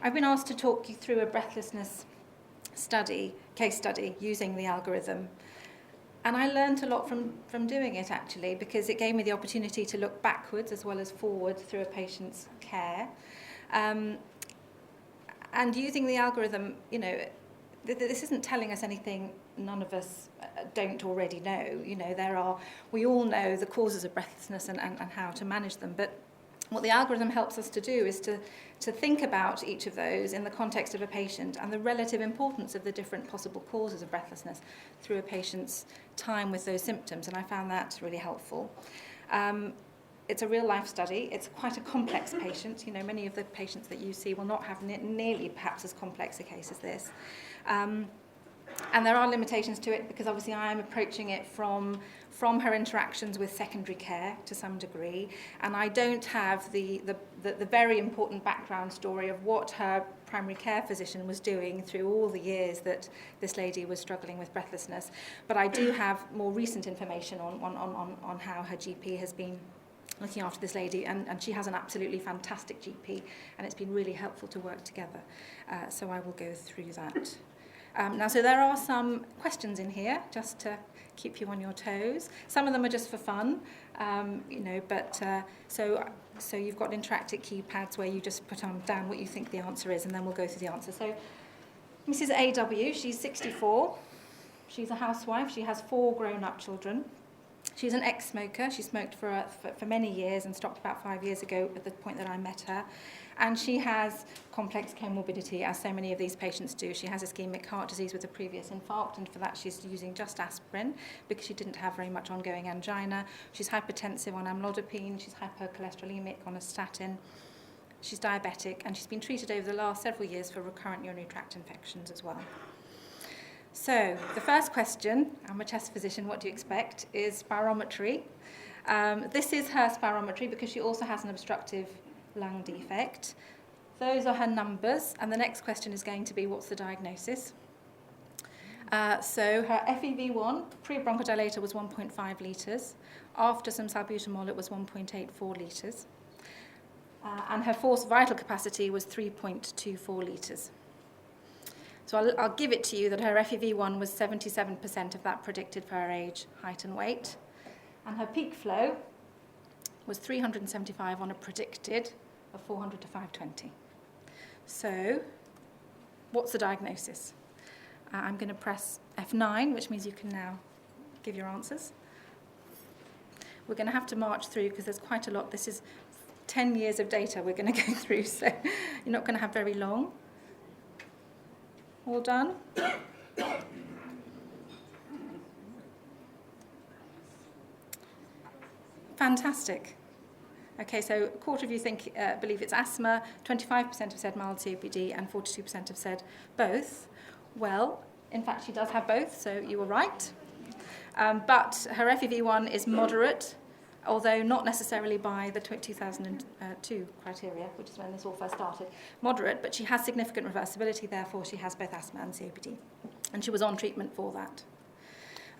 I've been asked to talk you through a breathlessness case study using the algorithm. And I learned a lot from doing it, actually, because it gave me the opportunity to look backwards as well as forward through a patient's care. And using the algorithm, this isn't telling us anything none of us don't already know. We all know the causes of breathlessness and how to manage them. But what the algorithm helps us to do is to think about each of those in the context of a patient and the relative importance of the different possible causes of breathlessness through a patient's time with those symptoms, and I found that really helpful. It's a real-life study. It's quite a complex patient. Many of the patients that you see will not have nearly perhaps as complex a case as this. And there are limitations to it because obviously I am approaching it from her interactions with secondary care to some degree, and I don't have the very important background story of what her primary care physician was doing through all the years that this lady was struggling with breathlessness. But I do have more recent information on how her GP has been looking after this lady, and she has an absolutely fantastic GP, and it's been really helpful to work together. So I will go through that. So there are some questions in here just to keep you on your toes. Some of them are just for fun, so you've got interactive keypads where you just put down what you think the answer is, and then we'll go through the answer. So Mrs. A.W., she's 64. She's a housewife. She has 4 grown-up children. She's an ex-smoker. She smoked for many years and stopped about 5 years ago at the point that I met her. And she has complex comorbidity, as so many of these patients do. She has ischemic heart disease with a previous infarct, and for that she's using just aspirin because she didn't have very much ongoing angina. She's hypertensive on amlodipine. She's hypercholesterolemic on a statin. She's diabetic, and she's been treated over the last several years for recurrent urinary tract infections as well. So the first question, I'm a chest physician, what do you expect, is spirometry. This is her spirometry because she also has an obstructive lung defect. Those are her numbers, and the next question is going to be, what's the diagnosis? So her FEV1 pre-bronchodilator was 1.5 litres. After some salbutamol, it was 1.84 litres. And her forced vital capacity was 3.24 litres. So I'll give it to you that her FEV1 was 77% of that predicted for her age, height and weight. And her peak flow was 375 on a predicted of 400 to 520. So what's the diagnosis? I'm going to press F9, which means you can now give your answers. We're going to have to march through because there's quite a lot. This is 10 years of data we're going to go through, so you're not going to have very long. All done? Fantastic. Okay, so a quarter of you believe it's asthma, 25% have said mild COPD, and 42% have said both. Well, in fact, she does have both, so you were right. But her FEV1 is moderate, although not necessarily by the 2002 criteria, which is when this all first started. Moderate, but she has significant reversibility, therefore she has both asthma and COPD. And she was on treatment for that.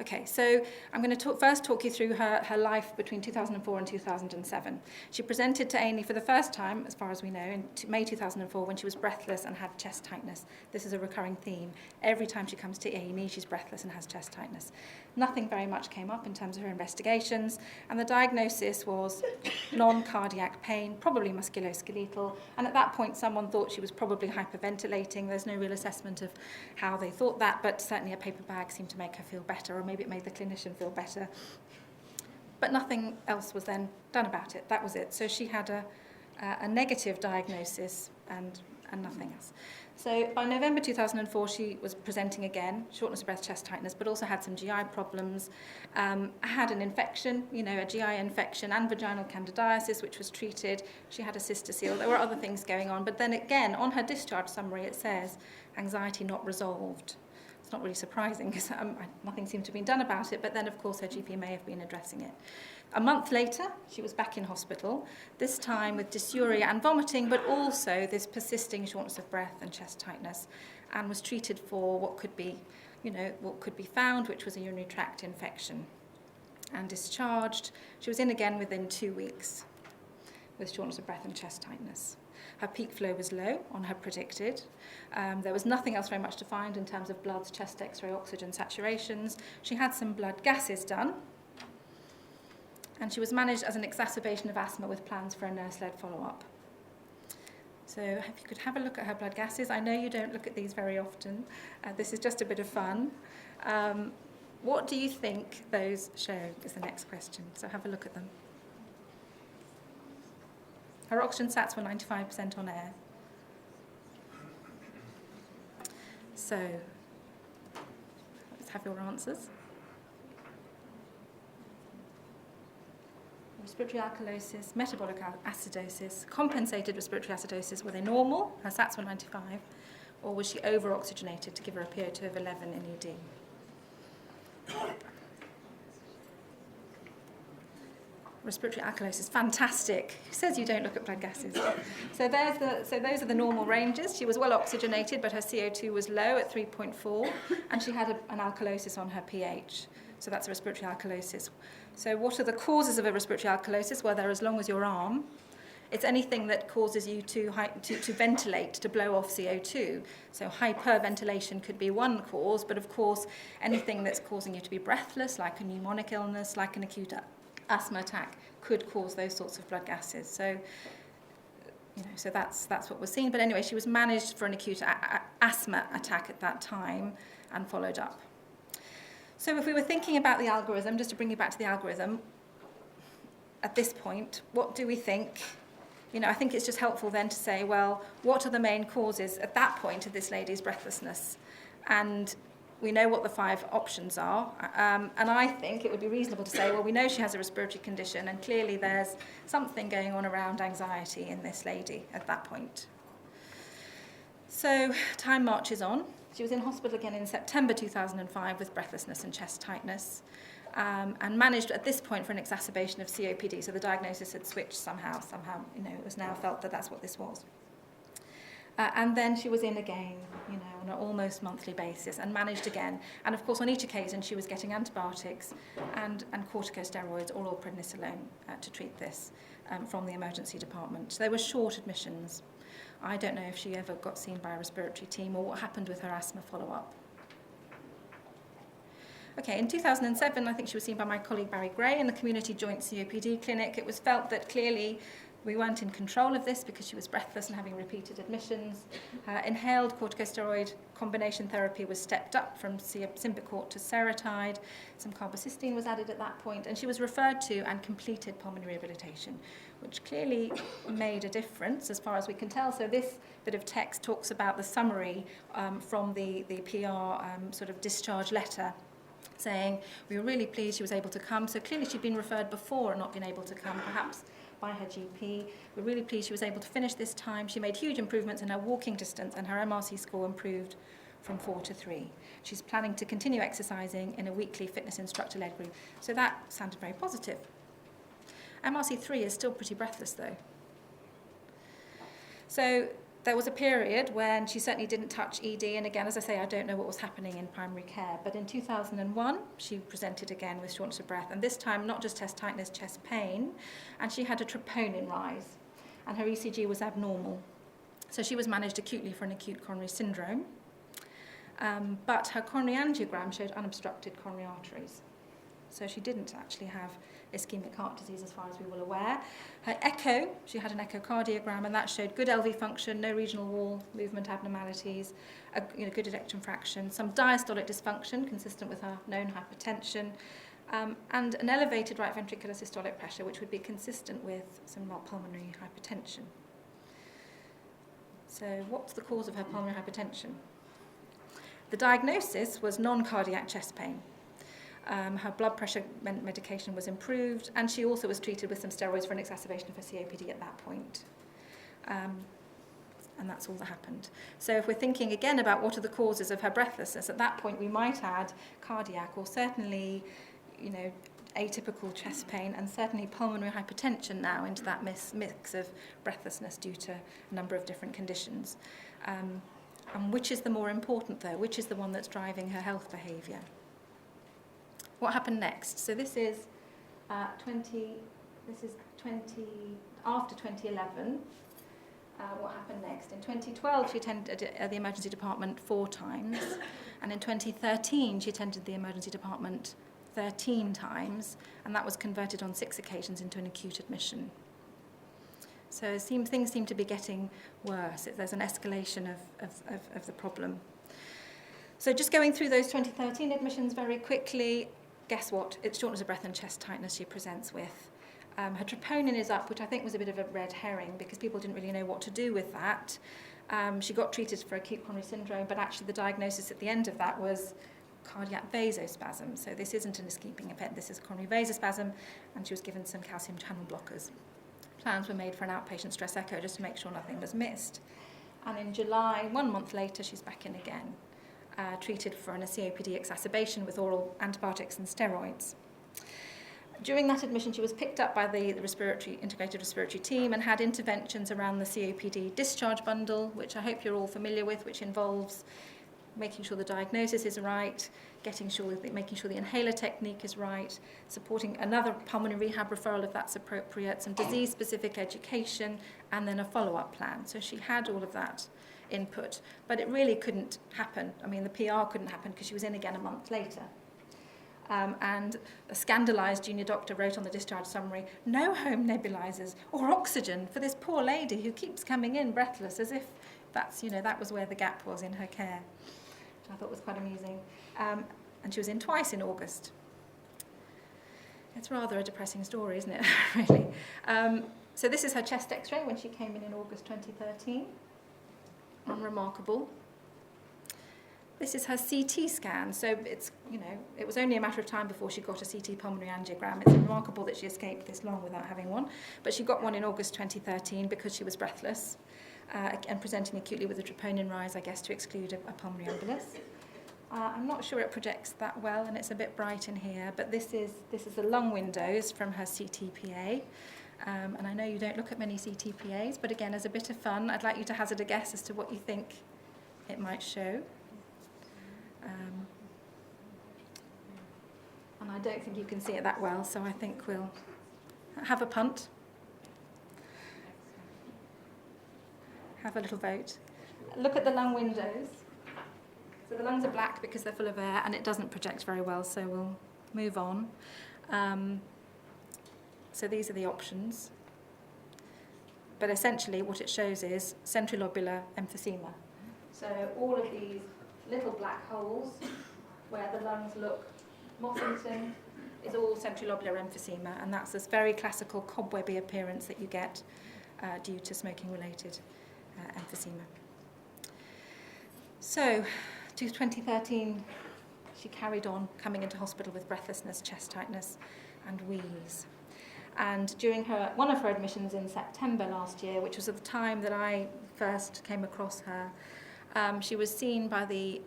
Okay, so I'm going to first talk you through her life between 2004 and 2007. She presented to A&E for the first time, as far as we know, in May 2004 when she was breathless and had chest tightness. This is a recurring theme. Every time she comes to A&E, she's breathless and has chest tightness. Nothing very much came up in terms of her investigations, and the diagnosis was non-cardiac pain, probably musculoskeletal, and at that point someone thought she was probably hyperventilating. There's no real assessment of how they thought that, but certainly a paper bag seemed to make her feel better, or maybe it made the clinician feel better. But nothing else was then done about it. That was it. So she had a negative diagnosis and nothing else. So by November 2004, she was presenting again, shortness of breath, chest tightness, but also had some GI problems, had an infection, a GI infection and vaginal candidiasis, which was treated. She had a cystocele. There were other things going on. But then again, on her discharge summary, it says anxiety not resolved. It's not really surprising because nothing seemed to have been done about it, but then, of course, her GP may have been addressing it. A month later, she was back in hospital, this time with dysuria and vomiting, but also this persisting shortness of breath and chest tightness, and was treated for what could be found, which was a urinary tract infection, and discharged. She was in again within 2 weeks with shortness of breath and chest tightness. Her peak flow was low on her predicted. There was nothing else very much to find in terms of bloods, chest x-ray, oxygen saturations. She had some blood gases done, and she was managed as an exacerbation of asthma with plans for a nurse-led follow-up. So if you could have a look at her blood gases. I know you don't look at these very often. This is just a bit of fun. What do you think those show is the next question. So have a look at them. Her oxygen sats were 95% on air. So let's have your answers. Respiratory alkalosis, metabolic acidosis, compensated respiratory acidosis, were they normal? Her SATs were 95. Or was she over-oxygenated to give her a PO2 of 11 in ED? Respiratory alkalosis, fantastic. Who says you don't look at blood gases? So those are the normal ranges. She was well oxygenated, but her CO2 was low at 3.4, and she had an alkalosis on her pH. So that's a respiratory alkalosis. So what are the causes of a respiratory alkalosis? Well, they're as long as your arm. It's anything that causes you to ventilate, to blow off CO2. So hyperventilation could be one cause, but of course, anything that's causing you to be breathless, like a pneumonic illness, like an acute asthma attack, could cause those sorts of blood gases. So, so that's what we're seeing. But anyway, she was managed for an acute asthma attack at that time and followed up. So if we were thinking about the algorithm, just to bring you back to the algorithm, at this point, what do we think? I think it's just helpful then to say, well, what are the main causes at that point of this lady's breathlessness? And we know what the 5 options are. And I think it would be reasonable to say, well, we know she has a respiratory condition, and clearly there's something going on around anxiety in this lady at that point. So time marches on. She was in hospital again in September 2005 with breathlessness and chest tightness, and managed at this point for an exacerbation of COPD. So the diagnosis had switched somehow, it was now felt that that's what this was. And then she was in again, on an almost monthly basis, and managed again. And of course, on each occasion, she was getting antibiotics and corticosteroids, oral prednisolone, to treat this from the emergency department. So they were short admissions. I don't know if she ever got seen by a respiratory team or what happened with her asthma follow-up. Okay, in 2007, I think she was seen by my colleague Barry Gray in the Community Joint COPD Clinic. It was felt that clearly we weren't in control of this because she was breathless and having repeated admissions. Inhaled corticosteroid combination therapy was stepped up from Symbicort to Seretide. Some carbocysteine was added at that point, and she was referred to and completed pulmonary rehabilitation, which clearly made a difference as far as we can tell. So this bit of text talks about the summary from the PR sort of discharge letter, saying, we were really pleased she was able to come. So clearly she'd been referred before and not been able to come, perhaps by her GP. We're really pleased she was able to finish this time. She made huge improvements in her walking distance, and her MRC score improved from 4 to 3. She's planning to continue exercising in a weekly fitness instructor-led group. So that sounded very positive. MRC3 is still pretty breathless, though. So there was a period when she certainly didn't touch ED, and again, as I say, I don't know what was happening in primary care, but in 2001, she presented again with shortness of breath, and this time not just chest tightness, chest pain, and she had a troponin rise, and her ECG was abnormal. So she was managed acutely for an acute coronary syndrome, but her coronary angiogram showed unobstructed coronary arteries. So she didn't actually have ischemic heart disease as far as we were aware. Her echo, she had an echocardiogram, and that showed good LV function, no regional wall movement abnormalities, good ejection fraction, some diastolic dysfunction consistent with her known hypertension, and an elevated right ventricular systolic pressure, which would be consistent with some pulmonary hypertension. So what's the cause of her pulmonary hypertension? The diagnosis was non-cardiac chest pain. Her blood pressure medication was improved, and she also was treated with some steroids for an exacerbation of her COPD at that point. And that's all that happened. So if we're thinking again about what are the causes of her breathlessness, at that point we might add cardiac, or certainly, atypical chest pain, and certainly pulmonary hypertension now into that mix of breathlessness due to a number of different conditions. And which is the more important, though? Which is the one that's driving her health behaviour? What happened next? So this is after 2011, what happened next? In 2012, she attended the emergency department 4 times, and in 2013, she attended the emergency department 13 times, and that was converted on 6 occasions into an acute admission. So things seem to be getting worse. There's an escalation of the problem. So just going through those 2013 admissions very quickly, guess what? It's shortness of breath and chest tightness she presents with. Her troponin is up, which I think was a bit of a red herring because people didn't really know what to do with that. She got treated for acute coronary syndrome, but actually the diagnosis at the end of that was cardiac vasospasm. So this isn't an ischemic event, this is coronary vasospasm, and she was given some calcium channel blockers. Plans were made for an outpatient stress echo just to make sure nothing was missed. And in July, 1 month later, she's back in again, treated for an COPD exacerbation with oral antibiotics and steroids. During that admission, she was picked up by the integrated respiratory team and had interventions around the COPD discharge bundle, which I hope you're all familiar with, which involves making sure the diagnosis is right, making sure the inhaler technique is right, supporting another pulmonary rehab referral if that's appropriate, some disease-specific education, and then a follow-up plan. So she had all of that input, but it really couldn't happen. I mean, the PR couldn't happen because she was in again a month later. And a scandalised junior doctor wrote on the discharge summary, "No home nebulizers or oxygen for this poor lady who keeps coming in breathless," as if that was where the gap was in her care, which I thought was quite amusing. And she was in twice in August. It's rather a depressing story, isn't it, really? So this is her chest x-ray when she came in August 2013. Unremarkable. This is her CT scan, so it was only a matter of time before she got a CT pulmonary angiogram. It's remarkable that she escaped this long without having one, but she got one in August 2013 because she was breathless and presenting acutely with a troponin rise, I guess, to exclude a pulmonary embolus. I'm not sure it projects that well, and it's a bit bright in here, but this is the lung windows from her CTPA. And I know you don't look at many CTPAs, but again, as a bit of fun, I'd like you to hazard a guess as to what you think it might show. And I don't think you can see it that well, so I think we'll have a punt. Have a little vote. Look at the lung windows. So the lungs are black because they're full of air, and it doesn't project very well, so we'll move on. So these are the options. But essentially what it shows is centrilobular emphysema. So all of these little black holes where the lungs look moth-eaten is all centrilobular emphysema, and that's this very classical cobwebby appearance that you get due to smoking-related emphysema. So, to 2013, she carried on coming into hospital with breathlessness, chest tightness, and wheeze. And during one of her admissions in September last year, which was at the time that I first came across her, she was seen by the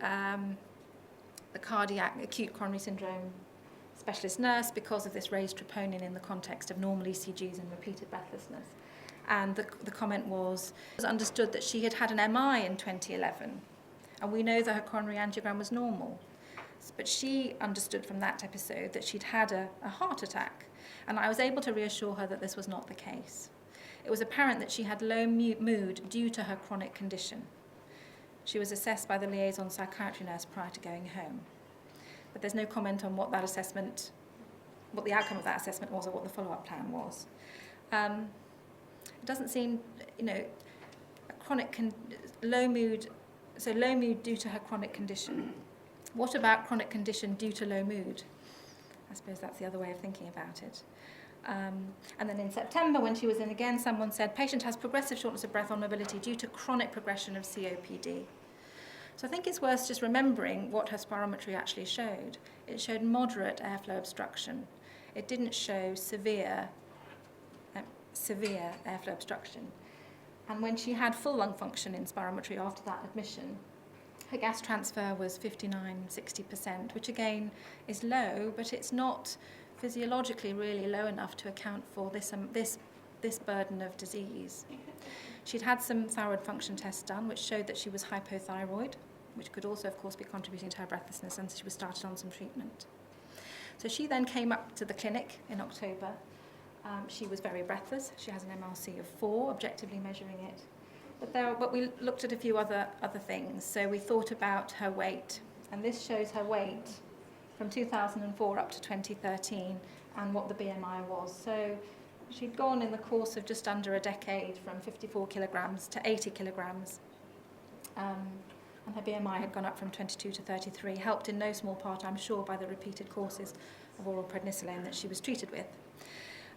cardiac acute coronary syndrome specialist nurse because of this raised troponin in the context of normal ECGs and repeated breathlessness. And the comment was, it was understood that she had had an MI in 2011, and we know that her coronary angiogram was normal. But she understood from that episode that she'd had a heart attack, and I was able to reassure her that this was not the case. It was apparent that she had low mood due to her chronic condition. She was assessed by the liaison psychiatry nurse prior to going home. But there's no comment on what the outcome of that assessment was or what the follow-up plan was. It doesn't seem, low mood due to her chronic condition. What about chronic condition due to low mood? I suppose that's the other way of thinking about it. And then in September, when she was in again, someone said, patient has progressive shortness of breath on mobility due to chronic progression of COPD. So I think it's worth just remembering what her spirometry actually showed. It showed moderate airflow obstruction. It didn't show severe airflow obstruction. And when she had full lung function in spirometry after that admission, her gas transfer was 59-60%, which again is low, but it's not physiologically really low enough to account for this burden of disease. She'd had some thyroid function tests done, which showed that she was hypothyroid, which could also, of course, be contributing to her breathlessness, and she was started on some treatment. So she then came up to the clinic in October She was very breathless. She has an MRC of 4, objectively measuring it. But we looked at a few other things. So we thought about her weight. And this shows her weight from 2004 up to 2013 and what the BMI was. So she'd gone in the course of just under a decade from 54 kilograms to 80 kilograms. And her BMI had gone up from 22 to 33, helped in no small part, I'm sure, by the repeated courses of oral prednisolone that she was treated with.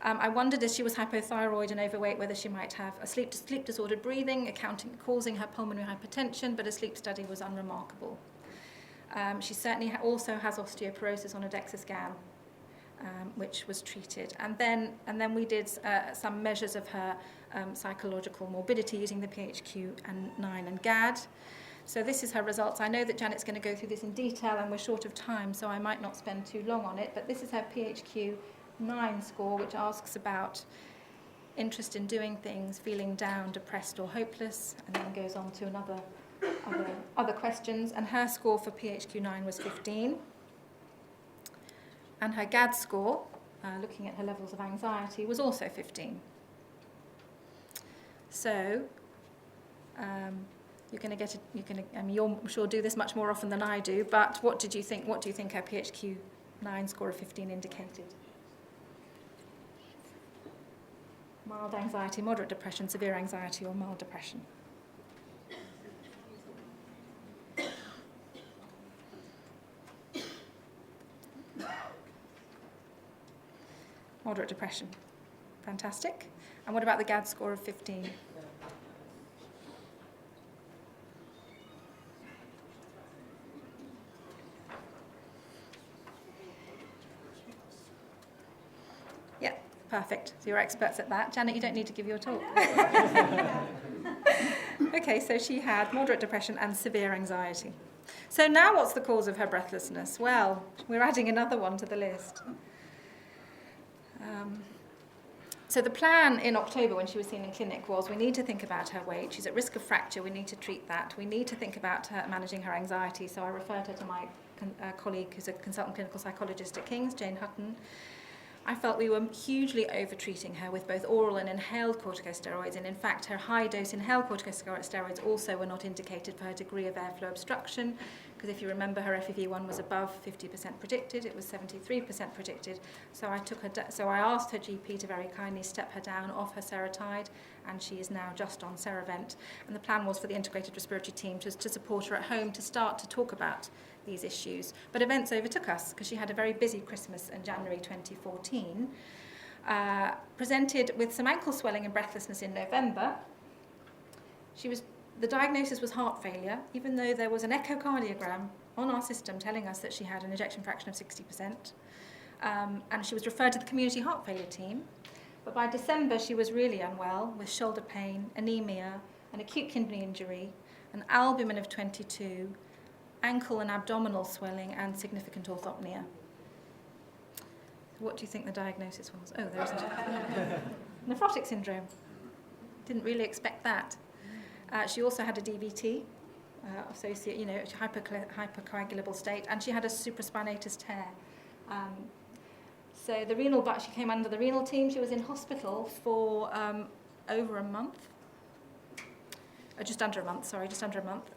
I wondered, as she was hypothyroid and overweight, whether she might have a sleep disordered breathing, causing her pulmonary hypertension, but a sleep study was unremarkable. She certainly also has osteoporosis on a DEXA scan, which was treated. And then we did some measures of her psychological morbidity using the PHQ-9 and GAD. So this is her results. I know that Janet's going to go through this in detail and we're short of time, so I might not spend too long on it, but this is her PHQ-9 score, which asks about interest in doing things, feeling down, depressed or hopeless, and then goes on to other questions. And her score for PHQ-9 was 15. And her GAD score, looking at her levels of anxiety, was also 15. So you'll sure do this much more often than I do, but what do you think her PHQ-9 score of 15 indicated? Mild anxiety, moderate depression, severe anxiety, or mild depression? Moderate depression. Fantastic. And what about the GAD score of 15? Yeah, perfect. So you're experts at that. Janet, you don't need to give your talk. Okay, so she had moderate depression and severe anxiety. So now what's the cause of her breathlessness? Well, we're adding another one to the list. So the plan in October when she was seen in clinic was we need to think about her weight. She's at risk of fracture. We need to treat that. We need to think about her managing her anxiety. So I referred her to my colleague who's a consultant clinical psychologist at King's, Jane Hutton. I felt we were hugely over-treating her with both oral and inhaled corticosteroids, and in fact her high-dose inhaled corticosteroids also were not indicated for her degree of airflow obstruction, because if you remember, her FEV1 was above 50% predicted, it was 73% predicted, so I asked her GP to very kindly step her down off her Seretide, and she is now just on Serevent, and the plan was for the integrated respiratory team to support her at home to start to talk about these issues. But events overtook us because she had a very busy Christmas in January 2014, presented with some ankle swelling and breathlessness in November. The diagnosis was heart failure, even though there was an echocardiogram on our system telling us that she had an ejection fraction of 60%. And she was referred to the community heart failure team. But by December, she was really unwell with shoulder pain, anemia, an acute kidney injury, an albumin of 22, ankle and abdominal swelling, and significant orthopnea. What do you think the diagnosis was? Oh, there isn't. Nephrotic syndrome. Didn't really expect that. She also had a DVT, hypercoagulable state, and she had a supraspinatus tear. So she came under the renal team. She was in hospital for over a month. Just under a month,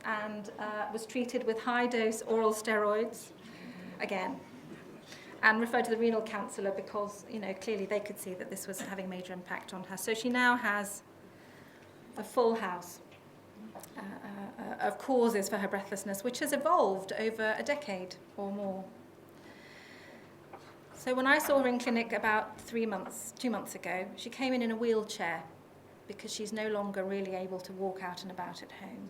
and was treated with high-dose oral steroids, again, and referred to the renal counsellor because, clearly they could see that this was having major impact on her. So she now has a full house of causes for her breathlessness, which has evolved over a decade or more. So when I saw her in clinic about 2 months ago, she came in a wheelchair, because she's no longer really able to walk out and about at home.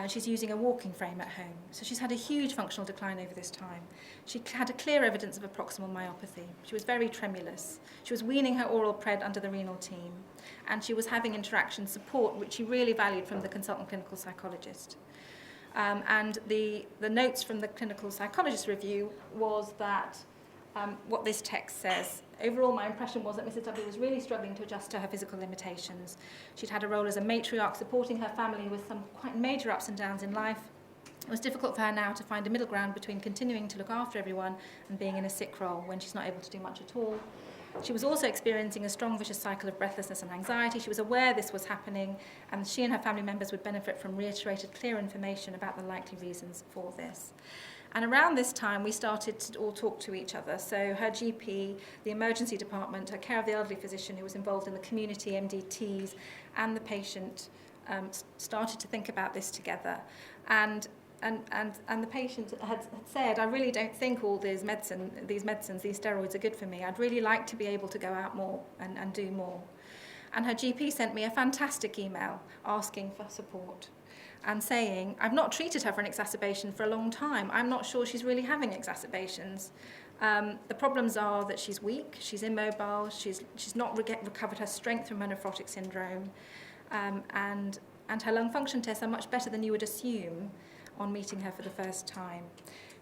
She's using a walking frame at home. So she's had a huge functional decline over this time. She had a clear evidence of a proximal myopathy. She was very tremulous. She was weaning her oral pred under the renal team. And she was having interaction support, which she really valued from the consultant clinical psychologist. And the notes from the clinical psychologist review was that what this text says. Overall, my impression was that Mrs. W was really struggling to adjust to her physical limitations. She'd had a role as a matriarch, supporting her family with some quite major ups and downs in life. It was difficult for her now to find a middle ground between continuing to look after everyone and being in a sick role when she's not able to do much at all. She was also experiencing a strong vicious cycle of breathlessness and anxiety. She was aware this was happening, and she and her family members would benefit from reiterated clear information about the likely reasons for this. And around this time, we started to all talk to each other. So her GP, the emergency department, her care of the elderly physician who was involved in the community MDTs, and the patient started to think about this together. And the patient had said, I really don't think all these medicines, these steroids are good for me. I'd really like to be able to go out more and do more. And her GP sent me a fantastic email asking for support and saying, I've not treated her for an exacerbation for a long time. I'm not sure she's really having exacerbations. The problems are that she's weak, she's immobile, she's not recovered her strength from her nephrotic syndrome, and her lung function tests are much better than you would assume on meeting her for the first time.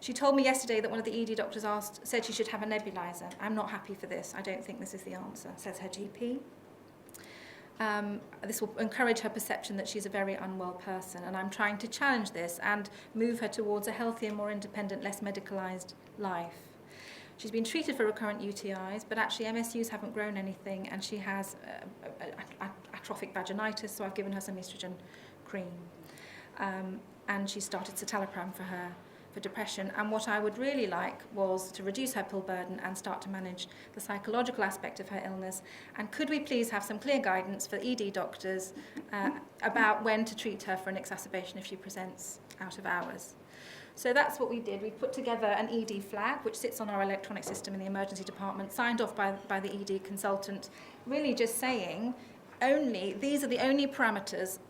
She told me yesterday that one of the ED doctors said she should have a nebulizer. I'm not happy for this. I don't think this is the answer, says her GP. This will encourage her perception that she's a very unwell person, and I'm trying to challenge this and move her towards a healthier, more independent, less medicalised life. She's been treated for recurrent UTIs, but actually MSUs haven't grown anything, and she has atrophic vaginitis, so I've given her some estrogen cream. And she started citalopram for depression. And what I would really like was to reduce her pill burden and start to manage the psychological aspect of her illness. And could we please have some clear guidance for ED doctors about when to treat her for an exacerbation if she presents out of hours? So that's what we did. We put together an ED flag, which sits on our electronic system in the emergency department, signed off by the ED consultant, really just saying, these are the only parameters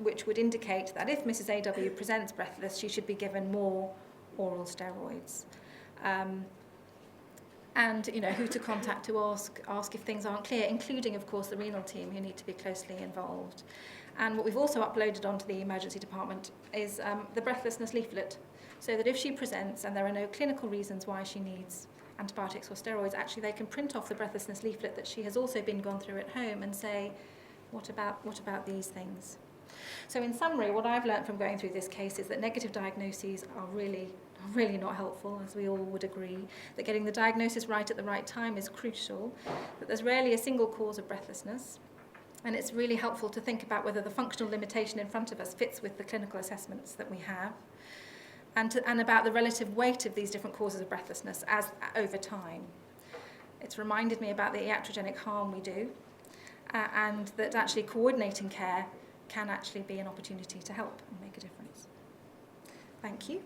which would indicate that if Mrs. AW presents breathless, she should be given more oral steroids. And who to contact to ask if things aren't clear, including, of course, the renal team, who need to be closely involved. And what we've also uploaded onto the emergency department is the breathlessness leaflet, so that if she presents and there are no clinical reasons why she needs antibiotics or steroids, actually they can print off the breathlessness leaflet that she has also been gone through at home and say, what about these things? So in summary, what I've learned from going through this case is that negative diagnoses are really not helpful, as we all would agree, that getting the diagnosis right at the right time is crucial, that there's rarely a single cause of breathlessness, and it's really helpful to think about whether the functional limitation in front of us fits with the clinical assessments that we have, and about the relative weight of these different causes of breathlessness over time. It's reminded me about the iatrogenic harm we do, and that actually coordinating care can actually be an opportunity to help and make a difference. Thank you.